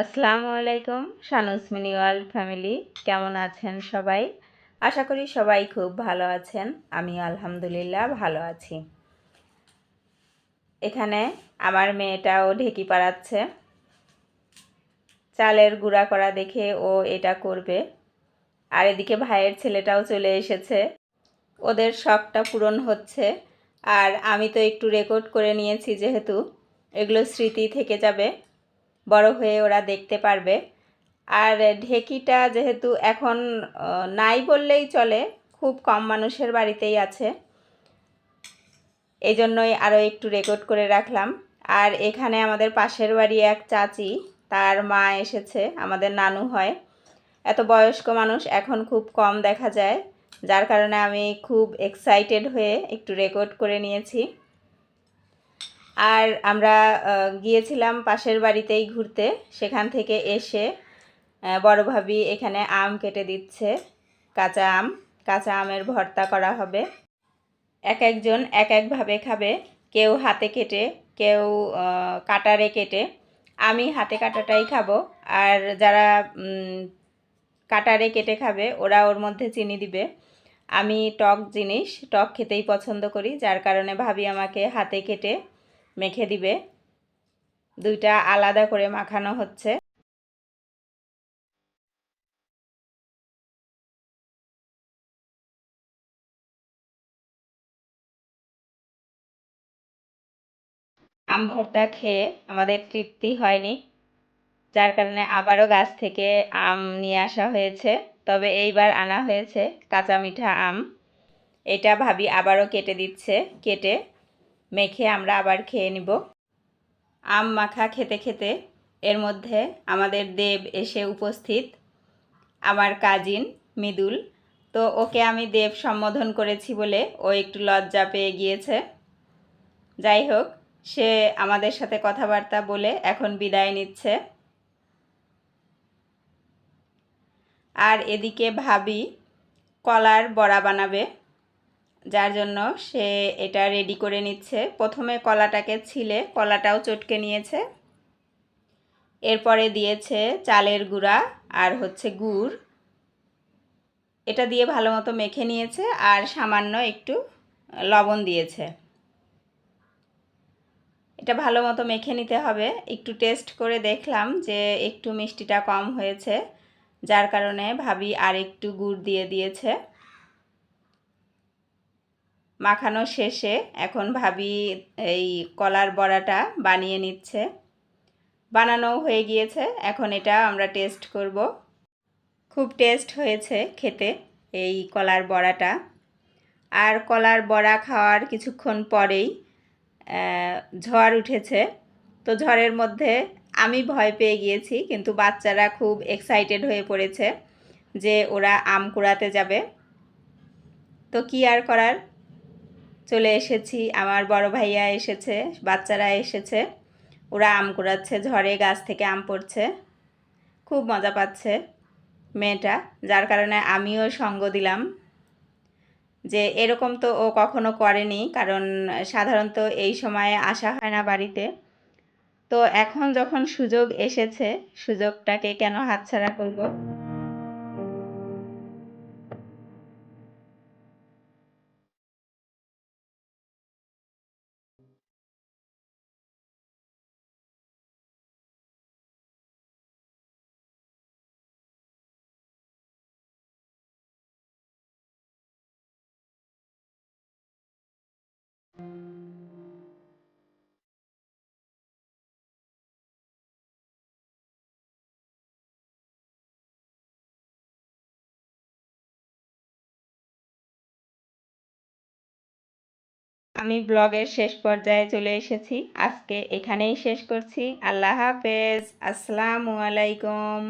আসসালামু আলাইকুম শানুস mini world family, কেমন আছেন সবাই? আশা করি সবাই খুব ভালো আছেন। আমি আলহামদুলিল্লাহ ভালো আছি। এখানে আমার মেয়েটাও ঢেকি পাড়াচ্ছে। চালের গুঁড়া করা দেখে ও এটা করবে। আর এদিকে ভাইয়ের ছেলেটাও চলে এসেছে, ওদের শখটা পূরণ হচ্ছে। আর আমি তো একটু রেকর্ড করে নিয়েছি, যেহেতু এগুলো স্মৃতি থেকে যাবে, বড় হয়ে ওরা দেখতে পারবে। আর ঢেকিটা যেহেতু এখন নাই বললেই চলে, খুব কম মানুষের বাড়িতেই আছে, এই জন্যই আরও একটু রেকর্ড করে রাখলাম। আর এখানে আমাদের পাশের বাড়ি এক চাচি, তার মা এসেছে, আমাদের নানু হয়। এত বয়স্ক মানুষ এখন খুব কম দেখা যায়, যার কারণে আমি খুব এক্সাইটেড হয়ে একটু রেকর্ড করে নিয়েছি। আর আমরা গিয়েছিলাম পাশের বাড়িতেই ঘুরতে, সেখান থেকে এসে বড় ভাবি এখানে আম কেটে দিচ্ছে, কাঁচা আমের ভর্তা করা হবে। এক একজন এক একভাবে খাবে, কেউ হাতে কেটে, কেউ কাটারে কেটে। আমি হাতে কাটাটাই খাবো, আর যারা কাটারে কেটে খাবে ওরা ওর মধ্যে চিনি দিবে। আমি টক খেতেই পছন্দ করি, যার কারণে ভাবি আমাকে হাতে কেটে মেখে দিবে। দুইটা আলাদা করে মাখানো হচ্ছে। আম ভর্তা খেয়ে আমাদের তৃপ্তি হয়নি, যার কারণে আবারও গাছ থেকে আম নিয়ে আসা হয়েছে। তবে এইবার আনা হয়েছে কাঁচা মিঠা আম। এটা ভাবি আবারও কেটে দিচ্ছে, কেটে মেখে আমরা আবার খেয়ে নিব। আম মাখা খেতে খেতে এর মধ্যে আমাদের দেব এসে উপস্থিত, আমার কাজিন মৃদুল। তো ওকে আমি দেব সম্বোধন করেছি বলে ও একটু লজ্জা পেয়ে গিয়েছে। যাই হোক, সে আমাদের সাথে কথাবার্তা বলে এখন বিদায় নিচ্ছে। আর এদিকে ভাবি কলার বড়া বানাবে, যার জন্য সে এটা রেডি করে নিচ্ছে। প্রথমে কলাটাকে ছিলে কলাটাও চটকে নিয়েছে, এরপরে দিয়েছে চালের গুঁড়া আর গুড়। এটা দিয়ে ভালো মতো মেখে নিয়েছে, আর সামান্য একটু লবণ দিয়েছে। এটা ভালো মতো মেখে নিতে হবে। একটু টেস্ট করে দেখলাম যে একটু মিষ্টিটা কম হয়েছে, যার কারণে ভাবি আর একটু গুড় দিয়ে দিয়েছে। মাখানো শেষে এখন ভাবি এই কলার বড়াটা বানিয়ে নিচ্ছে। বানানো হয়ে গিয়েছে, এখন এটা আমরা টেস্ট করব। খুব টেস্ট হয়েছে খেতে এই কলার বড়াটা। আর কলার বড়া খাওয়ার কিছুক্ষণ পরেই ঝড় উঠেছে। তো ঝড়ের মধ্যে আমি ভয় পেয়ে গিয়েছি, কিন্তু বাচ্চারা খুব এক্সাইটেড হয়ে পড়েছে যে ওরা আম কুড়াতে যাবে। তো কি আর করার, চলে এসেছি। আমার বড় ভাইয়া এসেছে, বাচ্চারা এসেছে, ওরা আম কুড়াচ্ছে, ঝড়ে গাছ থেকে আম পড়ছে, খুব মজা পাচ্ছে মেয়েটা। যার কারণে আমিও সঙ্গ দিলাম, যে এরকম তো ও কখনো করেনি, কারণ সাধারণত এই সময়ে আসা হয় না বাড়িতে। তো এখন যখন সুযোগ এসেছে, সুযোগটাকে কেন হাতছাড়া করব। আমি ব্লগের শেষ পর্যায়ে চলে এসেছি, আজকে এখানেই শেষ করছি। আল্লাহ হাফেজ, আসসালামু আলাইকুম।